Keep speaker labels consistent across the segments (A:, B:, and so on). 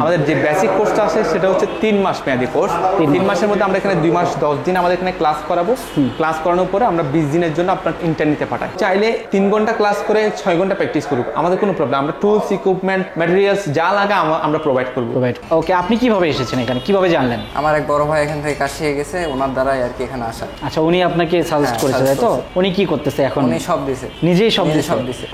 A: আমাদের যে বেসিক কোর্সটা আছে সেটা হচ্ছে 3 মাস মেয়াদী কোর্স। 3 মাসের মধ্যে আমরা এখানে 2 মাস 10 দিন আমাদের এখানে ক্লাস করাবো। ক্লাস করানোর পরে আমরা 20 দিনের জন্য আপনার ইন্টার্ন নিতে পাঠাই। চাইলে 3 ঘন্টা ক্লাস করে 6 ঘন্টা প্র্যাকটিস করুক, আমাদের কোনো প্রবলেম। আমরা টুলস, ইকুইপমেন্ট, ম্যাটেরিয়ালস যা লাগে আমরা প্রোভাইড করবো।
B: ওকে, আপনি কিভাবে এসেছেন এখানে, কিভাবে জানলেন?
C: আমার এক বড় ভাই এখান থেকে কাজ শিখে গেছে, ওনার দ্বারাই আর কি এখানে আসা।
B: আচ্ছা, উনি আপনাকে সাজেস্ট করেছে তাই তো? উনি কি করতেছে এখন?
C: উনি সব দিছে,
B: নিজেই সব
C: দিছে।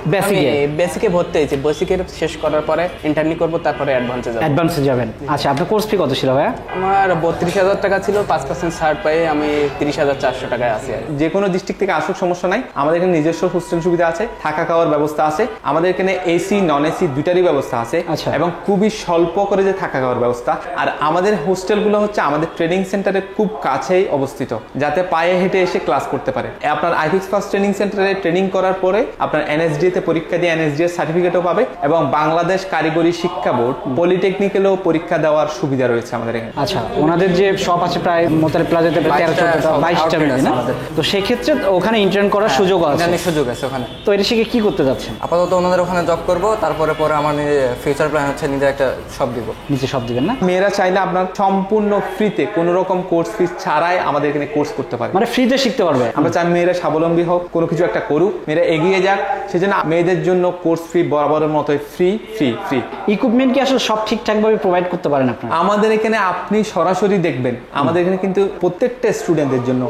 D: বেসিকে ভর্তি হয়েছি, বেসিকের শেষ করার পরে ইন্টার্নি করব, তারপরে অ্যাডভান্সে
B: যাবেন। আচ্ছা, আপনার কোর্স ফি কত ছিল ভাইয়া?
D: আমার 32,000 টাকা ছিল, 5% ছাড় পেয়ে আমি 30,400 টাকায় আছি।
A: যে কোনো ডিস্ট্রিক্ট থেকে আসুক সমস্যা নাই, আমাদের এখানে নিজস্ব হোস্টেল সুবিধা আছে, থাকা খাওয়ার ব্যবস্থা আছে, আমাদের এখানে এসি নন এসি দুইটারই ব্যবস্থা আছে এবং খুবই স্বল্প করে যে থাকা খাওয়ার ব্যবস্থা। আর আমাদের হোস্টেলগুলো হচ্ছে আমাদের ট্রেনিং সেন্টারের খুব কাছেই অবস্থিত, যাতে পায়ে হেঁটে এসে ক্লাস করতে পারে। আপনার আইফিক্স ফার্স্ট ট্রেনিং সেন্টারে ট্রেনিং করার পরে আপনার এনএসডি তে পরীক্ষা দিয়ে এনএসডি এর সার্টিফিকেটও পাবে এবং বাংলাদেশ কারিগরি শিক্ষা বোর্ড পলিটেকনিক্যালেও পরীক্ষা দেওয়ার সুবিধা রয়েছে আমাদের এখানে।
B: আচ্ছা, ওনাদের যে শপ আছে প্রায় মোতালে প্লাজাতে 13-14-22টা মিলে না, তো সেই ক্ষেত্রে ওখানে ইন্টার্ন করার সুযোগ আছে।
C: সুযোগ আছে ওখানে।
B: তো এটা শিখে কি করতে যাচ্ছেন?
C: আপাতত ওনাদের ওখানে জব করব, তারপরে আমার ফিউচার প্ল্যান হচ্ছে নিজে একটা শপ দিব।
B: নিজে শপ দিবেন না?
A: মেয়েরা চাইলে আপনার সম্পূর্ণ ফ্রিতে কোনো রকম কোর্স ফিস ছাড়াই আমাদের এখানে কোর্স করতে পারে,
B: মানে ফ্রিতে শিখতে পারবে।
A: আমরা চাই মেয়েরা স্বাবলম্বী হোক, কোনো কিছু একটা করুক, মেয়েরা এগিয়ে যাক, সেজন্য মেয়েদের জন্য কোর্স ফি বরাবরের মতোই ফ্রি।
B: ইকুইপমেন্ট কি আসলে সব ঠিকঠাকভাবে প্রোভাইড করতে পারেন আপনারা?
A: আমাদের এখানে আপনি সরাসরি দেখবেন, আমাদের এখানে কিন্তু প্রত্যেকটা স্টুডেন্টদের জন্য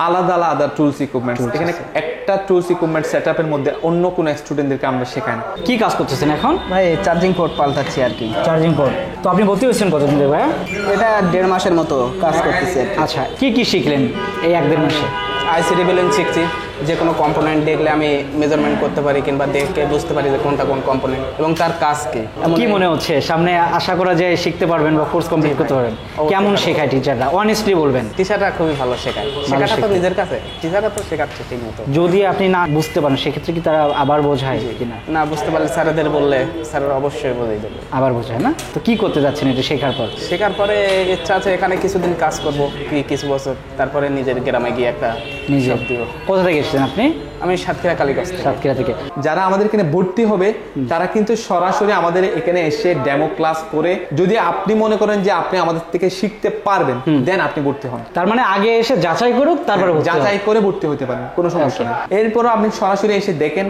A: আলাদা আলাদা টুলস ইকুইপমেন্ট। এখানে একটা টুলস ইকুইপমেন্ট সেটআপের মধ্যে অন্য কোনো স্টুডেন্টদেরকে আমরা শেখাই না।
B: কি কাজ করতেছেন এখন?
D: ভাই চার্জিং পোর্ট পাল্টাচ্ছি আর কি।
B: Charging port. তো আপনি ভর্তি হয়েছেন কতদিন ধরে ভাইয়া?
D: এটা 1.5 মাসের মতো কাজ করতেছি।
B: আচ্ছা, কি শিখলেন এই 1-1.5 মাসে?
D: আইসিডি বেলুন শিখছি, যে কোনো কম্পোনেন্ট দেখলে আমি মেজারমেন্ট করতে পারি কিংবা দেখে বুঝতে পারি যে কোনটা কোন কম্পোনেন্ট এবং তার কাজ কি
B: মনে হচ্ছে সামনে আশা করা যায় শিখতে পারবেন বা কোর্স কমপ্লিট করতে পারবেন? কেমন শেখায় টিচাররা, অনেস্টলি বলবেন?
D: টিচাররা খুবই ভালো শেখায়, শেখাটা তো নিজের কাছে, টিচাররা তো শেখাচ্ছে ঠিক মতো।
B: যদি আপনি না বুঝতে পারেন সেক্ষেত্রে কি তারা আবার বোঝায় কিনা?
D: না বুঝতে পারলে স্যারদের বললে স্যাররা অবশ্যই বোঝাই দেবে,
B: আবার বোঝায় না? তো কি করতে যাচ্ছেন এটা শেখার পরে?
D: ইচ্ছা আছে এখানে কিছুদিন কাজ করব, কিছু বছর, তারপরে নিজের গ্রামে গিয়ে একটা
B: নিজে দিব। কোথা থেকে এসেছেন আপনি?
D: আমি সাতক্ষীরা কালীগঞ্জ থেকে।
B: সাতক্ষীরা থেকে।
A: যারা আমাদের এখানে ভর্তি হবে তারা কিন্তু সরাসরি আমাদের এখানে এসে ডেমো ক্লাস করে, যদি আপনি মনে করেন যে আপনি আমাদের থেকে শিখতে পারবেন, দেন আপনি ভর্তি হন।
B: তার মানে আগে এসে যাচাই করুক, তারপরে
A: যাচাই করে ভর্তি হতে পারেন, কোনো সমস্যা নেই। এরপরও আপনি সরাসরি এসে দেখেন,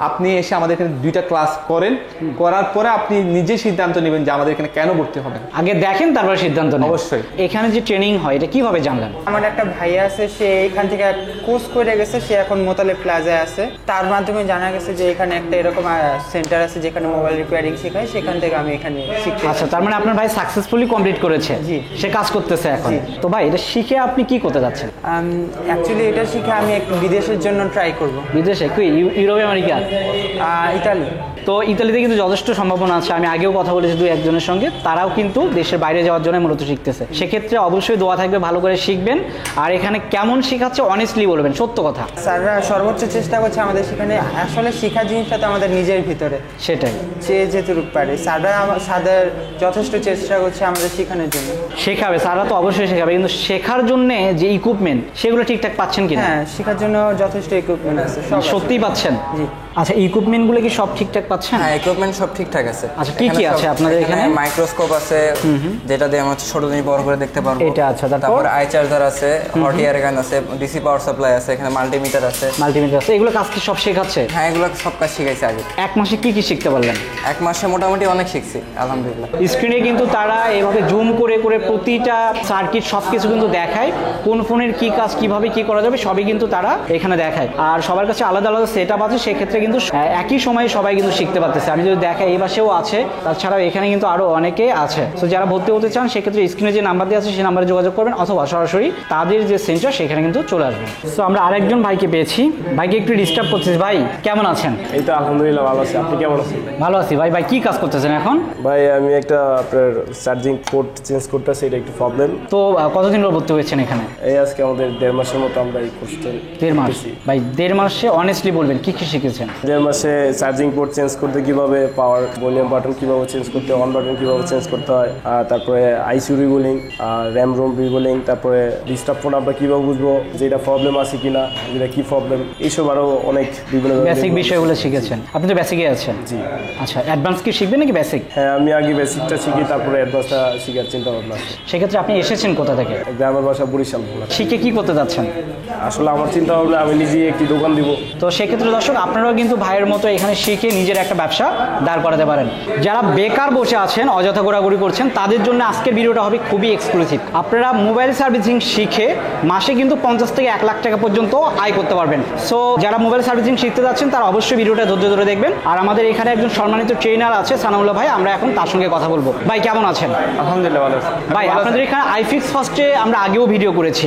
A: আপনি এসে আমাদের এখানে 2টা ক্লাস করেন, করার পরে আপনি নিজে সিদ্ধান্ত নেবেন যে আমাদের এখানে কেন ভর্তি হবেন।
B: আগে দেখেন, তারপরে সিদ্ধান্ত নেন।
A: অবশ্যই।
B: এখানে যে ট্রেনিং হয় এটা কিভাবে জানলেন?
E: আমার একটা ভাইয়া আছে, সে এখান থেকে কোর্স করে গেছে, সে এখন মোতালে প্লাজায় আছে। তার মাধ্যমে জানা গেছে যে এখানে একটা এরকম সেন্টার আছে যেখানে মোবাইল রিপেয়ারিং শেখায়, সেখান থেকে আমি এখানে শিখতে।
B: আচ্ছা, তার মানে আপনার ভাই সাকসেসফুলি কমপ্লিট করেছে, সে কাজ করতেছে এখন। তো ভাই এটা শিখে আপনি কি করতে যাচ্ছেন?
E: অ্যাকচুয়ালি এটা শিখে আমি একটু বিদেশের জন্য ট্রাই করব।
B: বিদেশে? কি ইউরোপ, আমেরিকা?
E: ইতালি।
B: তো ইতালিতে কিন্তু যথেষ্ট সম্ভাবনা আছে। আমি আগেও কথা বলেছি 2-1 সঙ্গে, তারাও কিন্তু দেশের বাইরে যাওয়ার জন্য মূলত শিখতেছে। সেক্ষেত্রে অবশ্যই দোয়া থাকবে, ভালো করে শিখবেন। আর এখানে কেমন শেখাচ্ছে অনেস্টলি বলবেন, সত্য কথা।
E: স্যাররা সর্বোচ্চ চেষ্টা করছে আমাদের সেখানে, আসলে শেখার জিনিসটা তো আমাদের নিজের ভিতরে,
B: সেটাই
E: যে যেটুকু পারে। স্যারদের যথেষ্ট চেষ্টা করছে আমাদের শেখানোর জন্য।
B: শেখাবে, স্যাররা তো অবশ্যই শেখাবে, কিন্তু শেখার জন্য যে ইকুইপমেন্ট সেগুলো ঠিকঠাক পাচ্ছেন কিনা?
E: হ্যাঁ, শেখার জন্য যথেষ্ট ইকুইপমেন্ট আছে,
B: সত্যিই পাচ্ছেন?
E: জি।
B: আচ্ছা, ইকুইপমেন্টগুলো কি সব ঠিকঠাক পাচ্ছেন?
C: হ্যাঁ, ইকুইপমেন্ট সব ঠিকঠাক আছে।
B: আচ্ছা, কি আছে আপনাদের এখানে?
C: মাইক্রোস্কোপ আছে, যেটা দিয়ে আমরা ছোট জিনিস বড় করে দেখতে পারবো।
B: এটা আচ্ছা।
C: তারপর আই চার্জার আছে, হট এয়ার গান আছে, ডিসি পাওয়ার সাপ্লাই আছে, এখানে মাল্টিমিটার আছে।
B: এগুলো কাজ কি সব শেখাচ্ছে?
C: হ্যাঁ, এগুলো সব কাজ শিখাইছে আগে।
B: 1 মাসে কি শিখতে পারলেন?
C: 1 মাসে মোটামুটি অনেক শিখছি, আলহামদুলিল্লাহ।
B: স্ক্রিনে কিন্তু তারা এভাবে জুম করে প্রতিটা সার্কিট সবকিছু কিন্তু দেখায়, কোন ফোনের কি কাজ, কিভাবে কি করা যাবে সবই কিন্তু তারা এখানে দেখায়। আর সবার কাছে আলাদা আলাদা সেটআপ আছে, সেক্ষেত্রে কিন্তু একই সময়ে সবাই কিন্তু শিখতে পারতেছে। আমি যদি দেখাই, এই পাশেও আছে, তাছাড়াও এখানে কিন্তু আরো অনেকে আছে। তো যারা ভর্তি হতে চান সেক্ষেত্রে স্ক্রিনে যে নাম্বার দেওয়া আছে সেই নাম্বারে যোগাযোগ করবেন, অথবা সরাসরি তাদের যে সেন্টার সেখানে কিন্তু চলে আসবেন। তো আমরা আরেকজন ভাইকে পেয়েছি, ভাইকে একটু ডিস্টার্ব করছিস। ভাই কেমন আছেন?
F: এই তো আলহামদুলিল্লাহ ভালো আছি, আপনি কেমন আছেন?
B: ভালো আছি ভাই। ভাই কি কাজ করতেছেন এখন?
F: ভাই আমি একটা আপনার চার্জিং পোর্ট চেঞ্জ করতেছি, এটা একটু প্রবলেম।
B: তো কতদিন ধরে ভর্তি হয়েছেন এখানে?
F: এই আজকে আমাদের 1.5 মাসের মতো আমরা এই কোর্সটা।
B: 1.5 মাস? ভাই 1.5 মাসে অনেস্টলি বলবেন কি শিখেছেন?
F: 1.5 মাসে চার্জিং পোর্ট চেঞ্জ চেঞ্জ করতে কিভাবে, পাওয়ার ভলিউম বাটন কিভাবে চেঞ্জ করতে, অন বাটন কিভাবে চেঞ্জ করতে হয়, তারপরে ICU reballing, RAM ROM reballing, তারপরে ডিস্টার্ব ফোন আমরা কিভাবে বুঝবো যে এটা প্রবলেম আছে কিনা, যেটা কি প্রবলেম, এইসব আরো অনেক বিভিন্ন
B: বেসিক বিষয়গুলো শিখেছেন। আপনি তো বেসিকে আছেন।
F: জি।
B: আচ্ছা, অ্যাডভান্স কি শিখবেন নাকি বেসিক?
F: হ্যাঁ, আমি আগে বেসিকটা শিখি, তারপরে অ্যাডভান্সটা শিখার চিন্তা ভাবনা আছে।
B: সেক্ষেত্রে আপনি এসেছেন কোথা থেকে?
F: গ্রামের বাসা বরিশাল।
B: শিখে কি করতে যাচ্ছেন?
F: আসলে আমার চিন্তা ভাবনা আমি নিজেই একটি দোকান দিব।
B: তো সেক্ষেত্রে দর্শক, আপনারাও কিন্তু ভাইয়ের মতো এখানে শিখে নিজের একটা ব্যবসা দাঁড় করাতে পারেন। যারা বেকার বসে আছেন, অযথা ঘোরাঘুরি করছেন, তাদের জন্য আজকের ভিডিওটা হবে খুবই এক্সক্লুসিভ। আপনারা মোবাইল সার্ভিসিং শিখে মাসে কিন্তু 50 থেকে 1 লাখ টাকা পর্যন্ত আয় করতে পারবেন। সো যারা মোবাইল সার্ভিসিং শিখতে যাচ্ছেন তারা অবশ্যই ভিডিওটা ধৈর্য ধরে দেখবেন। আর আমাদের এখানে একজন সম্মানিত ট্রেনার আছে, সানাউল্লাহ ভাই, আমরা এখন তার সঙ্গে কথা বলবো। ভাই কেমন আছেন?
A: আলহামদুলিল্লাহ ভালো আছি।
B: ভাই আপনাদের এখানে আইফিক্স ফার্স্টে আমরা আগেও ভিডিও করেছি।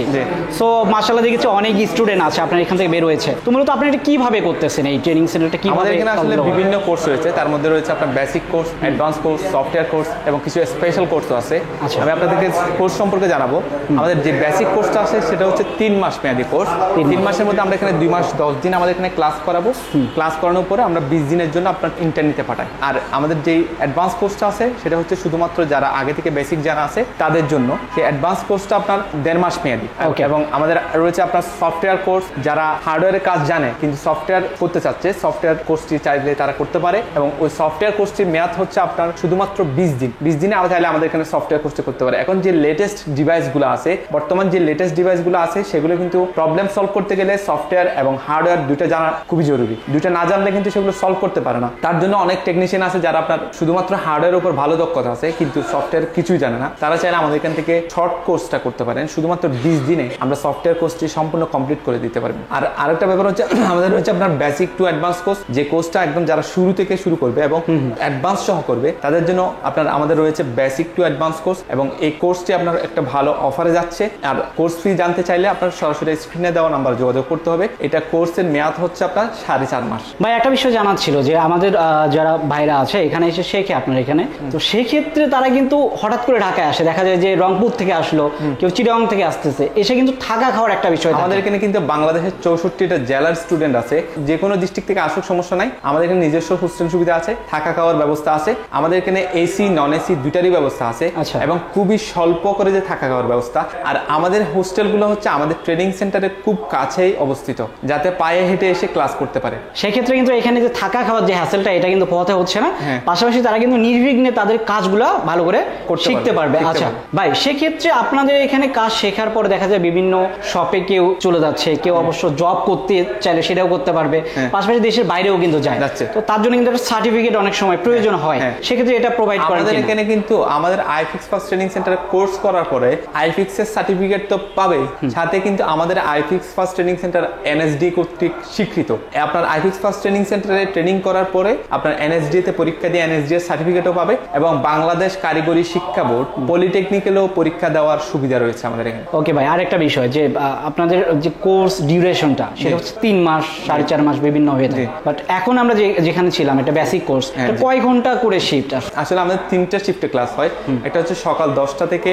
B: সো মাশাআল্লাহ দেখেছি অনেক স্টুডেন্ট আছে আপনার এখান থেকে বের হয়েছে। তো মূলত আপনি এটা কিভাবে করতেছেন, এই ট্রেনিং সেন্টারটা কিভাবে?
A: আমাদের এখানে আসলে বিভিন্ন কোর্স রয়েছে, তার মধ্যে রয়েছে আপনার basic course, advance course, software course এবং কিছু স্পেশাল কোর্সও আছে। আমি আপনাদেরকে কোর্স সম্পর্কে জানাবো। আমাদের যে বেসিক কোর্সটা আছে সেটা হচ্ছে 3 মাস মেয়াদী কোর্স। 3 মাসের মধ্যে আমরা এখানে 2 মাস 10 দিন আমাদের এখানে ক্লাস করাবো। ক্লাস করানোর পরে আমরা 20 দিনের জন্য আপনার ইন্টারনেটে পাঠাই। আর আমাদের যেই অ্যাডভান্স কোর্সটা আছে সেটা হচ্ছে শুধুমাত্র যারা আগে থেকে বেসিক জানা আছে তাদের জন্য। সেই অ্যাডভান্স কোর্সটা আপনার 1.5 মাস মেয়াদী। এবং আমাদের রয়েছে আপনার সফটওয়্যার কোর্স, যারা হার্ডওয়্যারের কাজ জানে কিন্তু সফটওয়্যার করতে চাচ্ছে, সফটওয়্যার কোর্সটি চাইলে তারা করতে পারে। এবং ওই সফটওয়্যার কোর্সটির মেয়াদ হচ্ছে আপনার শুধুমাত্র 20 দিন। 20 দিনে চাইলে আমাদের এখানে সফটওয়্যার কোর্সটি করতে পারে। এখন যে লেটেস্ট ডিভাইসগুলো আছে, বর্তমান যে লেটেস্ট ডিভাইসগুলো আছে সেগুলো কিন্তু প্রবলেম সলভ করতে গেলে সফটওয়্যার এবং হার্ডওয়্যার দুটো জানা খুবই জরুরি। দুটো না জানলে কিন্তু সেগুলো সলভ করতে পারে না। তার জন্য অনেক টেকনিশিয়ান আছে যারা আপনার শুধুমাত্র হার্ডওয়্যার উপর ভালো দক্ষতা আছে কিন্তু সফটওয়্যার কিছুই জানে না। তারা চাইলে আমাদের এখান থেকে শর্ট কোর্সটা করতে পারেন। শুধুমাত্র 20 দিনে আমরা সফটওয়্যার কোর্সটি সম্পূর্ণ কমপ্লিট করে দিতে পারবেন। আর আরেকটা ব্যাপার হচ্ছে আমাদের হচ্ছে আপনার বেসিক টু অ্যাডভান্স কোর্স, যে কোর্সটা একদম যারা শুরু থেকে শুরু করবে এবং অ্যাডভান্স সহ করবে তাদের জন্য আপনার আমাদের রয়েছে বেসিক টু অ্যাডভান্স কোর্স। এবং এই কোর্সটি আপনার একটা ভালো অফারে যাচ্ছে। আর কোর্স ফি জানতে চাইলে আপনার সরাসরি স্ক্রিনে দেওয়া নাম্বার যোগাযোগ করতে হবে। এটা কোর্সের মেয়াদ হচ্ছে আপনার 4.5 মাস।
B: ভাই একটা বিষয় জানার ছিল যে আমাদের যারা ভাইরা আছে এখানে এসে শেখে আপনার এখানে, তো সেক্ষেত্রে তারা কিন্তু হঠাৎ করে ঢাকায় আসে, দেখা যায় যে রংপুর থেকে আসলো, কেউ চিটাগাং থেকে আসতেছে, এসে কিন্তু থাকা খাওয়ার একটা বিষয়।
A: আমাদের এখানে কিন্তু বাংলাদেশের 64টা জেলার স্টুডেন্ট আছে, যে কোনো ডিস্ট্রিক্ট থেকে আসুক সমস্যা নাই। আমাদের এখানে নিজস্ব হোস্টেল সুবিধা আছে, থাকা খাওয়ার ব্যবস্থা আছে। আমাদের এখানে এসি নন এসি দুটারই ব্যবস্থা আছে এবং খুবই স্বল্প করে যে থাকা খাওয়ার ব্যবস্থা। আর আমাদের হোস্টেলগুলো হচ্ছে আমাদের ট্রেনিং সেন্টারের খুব কাছেই অবস্থিত, যাতে পায়ে হেঁটে এসে ক্লাস করতে পারে।
B: সেক্ষেত্রে কিন্তু এখানে যে থাকা খাওয়ার যে হ্যাসেলটা এটা কিন্তু পথে হচ্ছে না, পাশাপাশি তারা কিন্তু নির্বিঘ্নে তাদের কাজগুলো ভালো করে শিখতে পারবে। আচ্ছা ভাই, সেক্ষেত্রে আপনাদের এখানে কাজ শেখার পর দেখা যায় বিভিন্ন শপে কেউ চলে যাচ্ছে, কেউ অবশ্য জব করতে চাইলে সেটাও করতে পারবে, পাশাপাশি দেশের বাইরেও কিন্তু যায়। তো তার জন্য কিন্তু একটা সার্টিফিকেট অনেক সময় প্রয়োজন হয়। সেক্ষেত্রে এটা প্রোভাইড করেন
A: আমাদের এখানে কিন্তু আমাদের আইফিক্স ফার্স্ট ট্রেনিং সেন্টারে কোর্স করার পরে আইফিক্স এর সার্টিফিকেট তো পাবেই, সাথে কিন্তু আমাদের iFix first training centre NSD কর্তৃক স্বীকৃত। আপনার আইফিক্স ফার্স্ট ট্রেনিং সেন্টারে ট্রেনিং করার পরে আপনার এনএসডি তে পরীক্ষা দিয়ে এনএসডি এর সার্টিফিকেটও পাবে এবং বাংলাদেশ কারিগরি শিক্ষা বোর্ড পলিটেকনিক্যালেও পরীক্ষা দেওয়ার সুবিধা রয়েছে আমাদের এখানে।
B: ওকে ভাই, আরেকটা বিষয় যে আপনাদের যে কোর্স ডিউরেশনটা সেটা হচ্ছে 3 মাস 4.5 মাস বিভিন্ন হয়ে থাকে, বাট এখন আমরা যেখানে ছিলাম এটা বেসিক কোর্স, কয় ঘন্টা করে শিফট?
A: আসলে আমাদের 3টা শিফটে ক্লাস হয়। একটা হচ্ছে সকাল 10টা থেকে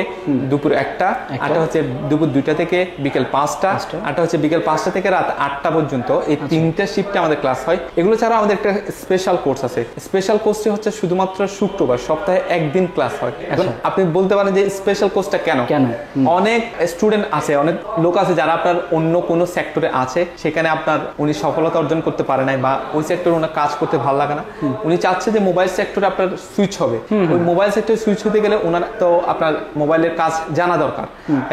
A: দুপুর 1টা, আরটা হচ্ছে দুপুর 2টা থেকে বিকেল 5টা, আরটা হচ্ছে বিকেল 5টা থেকে রাত 8টা পর্যন্ত। এই 3টা শিফটে আমাদের ক্লাস হয়। এগুলো ছাড়া আমাদের একটা স্পেশাল কোর্স আছে। স্পেশাল কোর্সটি হচ্ছে শুধুমাত্র শুক্রবার, সপ্তাহে 1 দিন ক্লাস হয়। এখন আপনি বলতে পারেন যে স্পেশাল কোর্সটা কেন? অনেক স্টুডেন্ট আছে, অনেক লোক আছে যারা আপনার অন্য কোনো সেক্টরে আছে, সেখানে আপনার উনি সফলতা অর্জন করতে পারে নাই বা ওই সেক্টরে ওনার কাজ করতে ভালো লাগে না, উনি চাচ্ছে যে মোবাইল সেক্টরে আপনার সুইচ হবে। ওই মোবাইল সেক্টরে সুইচ হতে গেলে ওনার তো আপনার মোবাইলের কাজ জানা দরকার।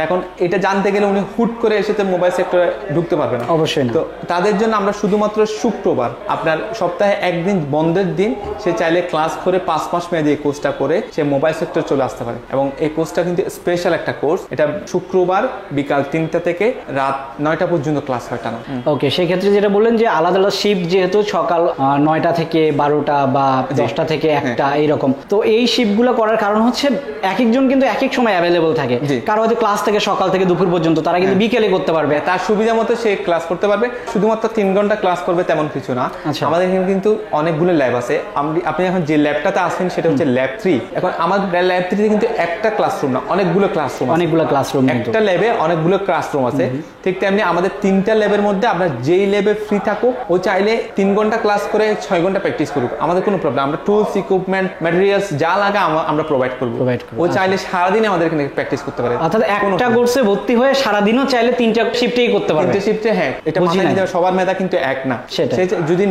A: এখন এটা জানতে গেলে উনি হুট করে এসে মোবাইল সেক্টরে ঢুকতে পারবে না, অবশ্যই। তো তাদের জন্য আমরা শুধুমাত্র শুক্রবার, আপনার সপ্তাহে 1 দিন বন্ধের দিন, সে চাইলে ক্লাস করে 5 মাস মেয়াদী এই কোর্সটা করে সে মোবাইল সেক্টরে চলে আসতে পারে। এবং এই কোর্সটা কিন্তু স্পেশাল একটা কোর্স। এটা শুক্রবার বিকাল 3টা থেকে রাত 9টা পর্যন্ত ক্লাস হয় টানা।
B: ওকে, সেই ক্ষেত্রে যেটা বললেন যে আলাদা আলাদা শিফট, যেহেতু সকাল 9টা থেকে 12টা বা 10টা থেকে 1টা এইরকম, তো এই শিফটগুলো করার কারণ হচ্ছে এক একজন কিন্তু এক এক সময় অ্যাভেলেবল থাকে। কারো হয়তো ক্লাস থেকে সকাল থেকে দুপুর পর্যন্ত, তারা কিন্তু বিকেলে করতে পারবে,
A: তার সুবিধা মতো সে ক্লাস করতে পারবে। শুধুমাত্র 3 ঘন্টা ক্লাস করবে তেমন কিছু না। আমাদের এখানে কিন্তু অনেকগুলো ল্যাব আছে। আপনি এখন যে ল্যাবটাতে আসেন সেটা হচ্ছে ল্যাব 3। এখন আমাদের ল্যাব 3 কিন্তু একটা ক্লাসরুম না, অনেকগুলো ক্লাসরুম, একটা ল্যাবে অনেকগুলো ক্লাসরুম আছে। ঠিক তেমনি আমাদের 3টা ল্যাবের মধ্যে আপনার যেই ল্যাবে ফ্রি থাকুক, ও চাইলে 3 ঘন্টা ক্লাস করে 6 ঘন্টা প্র্যাকটিস করুক, আমাদের কোনো প্রবলেম, আমরা টুলস ইকুইপমেন্ট ম্যাটেরিয়ালস যা লাগে আমরা প্রোভাইড করবো। ও চাইলে সারাদিন আমাদের এখানে প্র্যাকটিস করতে পারে।
B: অর্থাৎ একটা কোর্সে ভর্তি হয়ে সারাদিনও চাইলে 3টা শিফটেই করতে পারবে।
A: 3টে শিফটে, হ্যাঁ, এটা মাথায় নিতে হবে, সবার মেধা কিন্তু এক না। সে যদি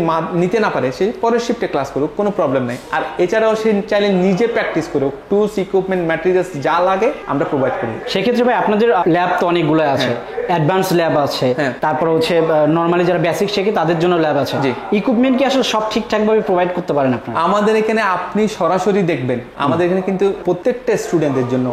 A: নিতে না পারে সে পরের শিফটে ক্লাস করুক, কোনো প্রবলেম নাই। আর এছাড়াও সে চাইলে নিজে প্র্যাকটিস করুক, টুলস ইকুইপমেন্ট ম্যাটেরিয়ালস যা লাগে আমরা প্রোভাইড করি।
B: সেক্ষেত্রে ভাই আপনাদের ল্যাব তো অনেকগুলো আছে, অ্যাডভান্স ল্যাব আছে, তারপর হচ্ছে নরমালি যারা বেসিক শেখে তাদের জন্য ল্যাব আছে। ইকুইপমেন্ট কি আসলে সব ঠিকঠাক ভাবে প্রোভাইড করতে পারেন আপনারা?
A: আমাদের এখানে আপনি সরাসরি দেখবেন, আমাদের এখানে কিন্তু প্রত্যেকটা স্টুডেন্টদের জন্য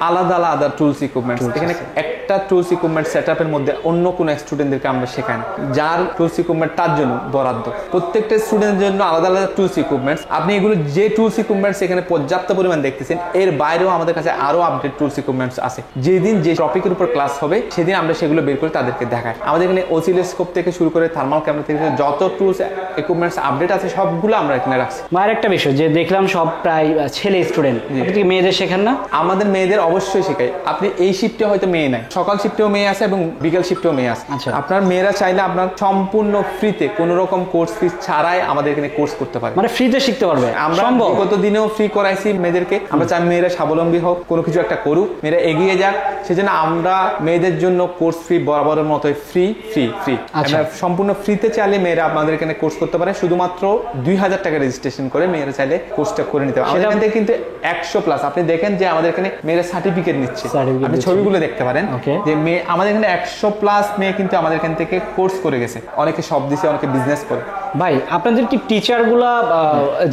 A: আলাদা আলাদা টুলস ইকুইপমেন্টস। এখানে একটা টুলস ইকুইপমেন্ট সেটআপের মধ্যে অন্য কোনো স্টুডেন্টদেরকে আমরা শেখাই না, যার টুলস ইকুইপমেন্ট তার জন্য বরাদ্দ। প্রত্যেকটা স্টুডেন্টের জন্য আলাদা আলাদা টুলস ইকুইপমেন্টস। আপনি এগুলো যে টুলস ইকুইপমেন্টস এখানে পর্যাপ্ত পরিমাণ দেখতেছেন, এর বাইরেও আমাদের কাছে আরো আপডেট টুলস ইকুইপমেন্টস আছে। যেদিন যে টপিকের উপর ক্লাস হবে সেদিন আমরা সেগুলো বের করে তাদেরকে দেখাই। আমাদের এখানে অসিলোস্কোপ থেকে শুরু করে থার্মাল ক্যামেরা থেকে যত টুলস ইকুইপমেন্টস আপডেট আছে সবগুলো আমরা এখানে রাখছি।
B: আর একটা বিষয় যে দেখলাম সব প্রায় ছেলে স্টুডেন্ট, আপনি কি মেয়েদের শেখান না?
A: আমাদের মেয়েদের অবশ্যই শেখাই। আপনি এই শিফটে হয়তো মেয়ে নাই, সকাল শিফটেও মেয়ে আছে এবং বিকেল শিফটেও মেয়ে আছে। আপনার মেয়েরা চাইলে আপনার সম্পূর্ণ ফ্রিতে কোনো রকম কোর্স ফিস ছাড়াই আমাদের এখানে কোর্স করতে পারে,
B: মানে ফ্রিতে শিখতে পারবে।
A: আমরা বিগত দিনেও ফ্রি করাইছি মেয়েদেরকে। আমরা চাই মেয়েরা স্বাবলম্বী হোক, কোনো কিছু একটা করুক, মেয়েরা এগিয়ে যাক, সেজন্য আমরা মেয়েদের জন্য কোর্স ফ্রি বরাবরের মতোই ফ্রি ফ্রি ফ্রি সম্পূর্ণ ফ্রিতে চাইলে মেয়েরা আমাদের এখানে কোর্স করতে পারে। শুধুমাত্র 2000 টাকা রেজিস্ট্রেশন করে মেয়েরা চাইলে কোর্সটা করে নিতে পারে। আমাদের এখান থেকে কিন্তু 100+। আপনি দেখেন যে আমাদের এখানে মেয়েরা সার্টিফিকেট নিচ্ছে, আপনি ছবিগুলো দেখতে পারেন যে মেয়ে আমাদের এখানে 100+ মেয়ে কিন্তু আমাদের এখান থেকে কোর্স করে গেছে। অনেকে সব দিছে, অনেকে বিজনেস করে।
B: ভাই আপনাদের কি টিচার গুলা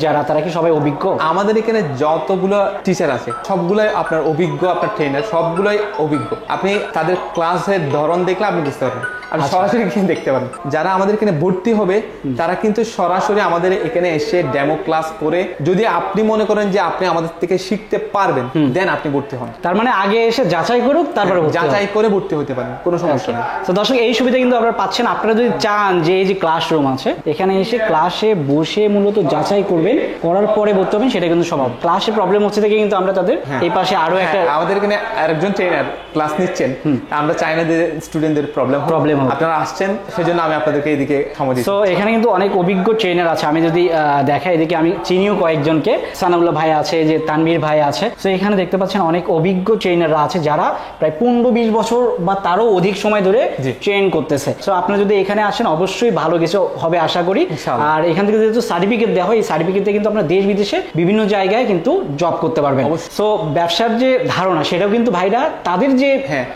B: যারা তারা কি সবাই অভিজ্ঞ?
A: আমাদের এখানে যতগুলো টিচার আছে সবগুলাই আপনার অভিজ্ঞ, আপনার ট্রেনার সবগুলোই অভিজ্ঞ। আপনি তাদের ক্লাসের ধরন দেখলে আপনি বুঝতে পারবেন, আপনি সরাসরি কিন্তু দেখতে পারেন। যারা আমাদের এখানে ভর্তি হবে তারা কিন্তু সরাসরি আমাদের এখানে এসে ডেমো ক্লাস করে, যদি আপনি মনে করেন যে আপনি আমাদের থেকে শিখতে পারবেন দেন আপনি ভর্তি হন।
B: তার মানে আগে এসে যাচাই করুক, তারপরে
A: যাচাই করে ভর্তি হতে পারেন, কোনো সমস্যা নেই।
B: তো দর্শক এই সুবিধা কিন্তু আপনারা পাচ্ছেন। আপনারা যদি চান যে এই যে ক্লাসরুম আছে এখানে এসে ক্লাসে বসে মূলত যাচাই করবেন, করার পরে ভর্তি হবেন, সেটা কিন্তু সম্ভব। ক্লাসে প্রবলেম হচ্ছে থেকে কিন্তু আমরা তাদের এই পাশে আরো একটা
A: আমাদের এখানে আরেকজন ট্রেনার ক্লাস নিচ্ছেন, আমরা চাই না যে স্টুডেন্টদের প্রবলেম আপনারা আসছেন, সেজন্য আমি আপনাদেরকে এদিকে সময় দিচ্ছি।
B: তো এখানে কিন্তু অনেক অভিজ্ঞ ট্রেনার আছে। আমি যদি দেখাই এদিকে, আমি চিনিও কয়েকজনকে, সানাউল্লাহ ভাই আছে, যে তানভীর ভাই আছে। তো এখানে দেখতে পাচ্ছেন অনেক অভিজ্ঞ ট্রেনাররা আছে যারা প্রায় 15-20 বছর বা তারও অধিক সময় ধরে ট্রেন করতেছে। তো আপনারা যদি এখানে আসেন অবশ্যই ভালো কিছু হবে আশা করি। আর এখান থেকে যেহেতু সার্টিফিকেট দেওয়া হয়, এই সার্টিফিকেটে কিন্তু আপনারা দেশ বিদেশে বিভিন্ন জায়গায় কিন্তু জব করতে পারবেন। সো ব্যবসার যে ধারণা সেটাও কিন্তু ভাইরা তাদের যে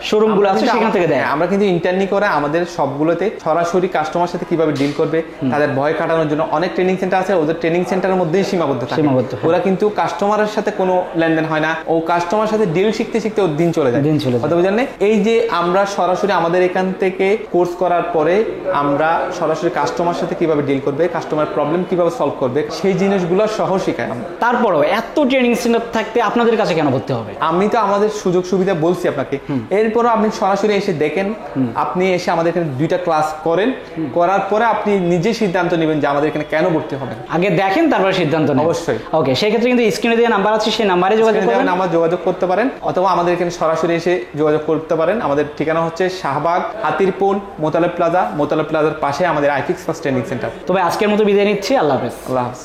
B: শোরুমগুলো আছে সেখান থেকে দেয়।
A: আমরা কিন্তু ইন্টারনি করে আমাদের সবগুলোতে সরাসরি কাস্টমার সাথে কিভাবে ডিল করবে তাদের ভয় কাটানোর জন্য অনেক ট্রেনিং সেন্টার আছে। ওদের ট্রেনিং সেন্টারের মধ্যেই সীমাবদ্ধ থাকে, ওরা কিন্তু কাস্টমারের সাথে কোনো লেনদেন হয় না। ও কাস্টমার সাথে ডিল শিখতে শিখতে ওর দিন চলে যায়। কথা বুঝলেন? এই যে আমরা সরাসরি আমাদের এখান থেকে কোর্স করার পরে আমরা সরাসরি কাস্টমার সাথে কিভাবে ডিল করবে, কাস্টমার প্রবলেম কিভাবে সলভ করবে, সেই জিনিসগুলো সহ শিখাই আমরা।
B: তারপরও এত ট্রেনিং সেন্টার থাকতে আপনাদের কাছে কেন ভর্তি হবে?
A: আমি তো আমাদের সুযোগ সুবিধা বলছি আপনাকে, এরপরও আপনি সরাসরি এসে দেখেন, আপনি এসে আমাদের এখানে 2টা ক্লাস করেন, করার পরে আপনি নিজে সিদ্ধান্ত নেবেন যে আমাদের এখানে কেন ভর্তি হবেন।
B: আগে দেখেন তারপরে সিদ্ধান্ত নেবেন।
A: অবশ্যই।
B: ওকে, সেই ক্ষেত্রে কিন্তু স্ক্রিনে দেওয়া নাম্বার আছে, সেই নাম্বারে যোগাযোগ করবেন,
A: আমরা যোগাযোগ করতে পারেন, অথবা আমাদের এখানে সরাসরি এসে যোগাযোগ করতে পারেন। আমাদের ঠিকানা হচ্ছে শাহবাগ, হাতিরপুল, মোতালেব প্লাজার পাশে আমাদের আইফিক্স ফার্স্ট ট্রেনিং সেন্টার।
B: তবে আজকের মতো বিদায় নিচ্ছি। আল্লাহ হাফেজ।
A: আল্লাহ হাফেজ।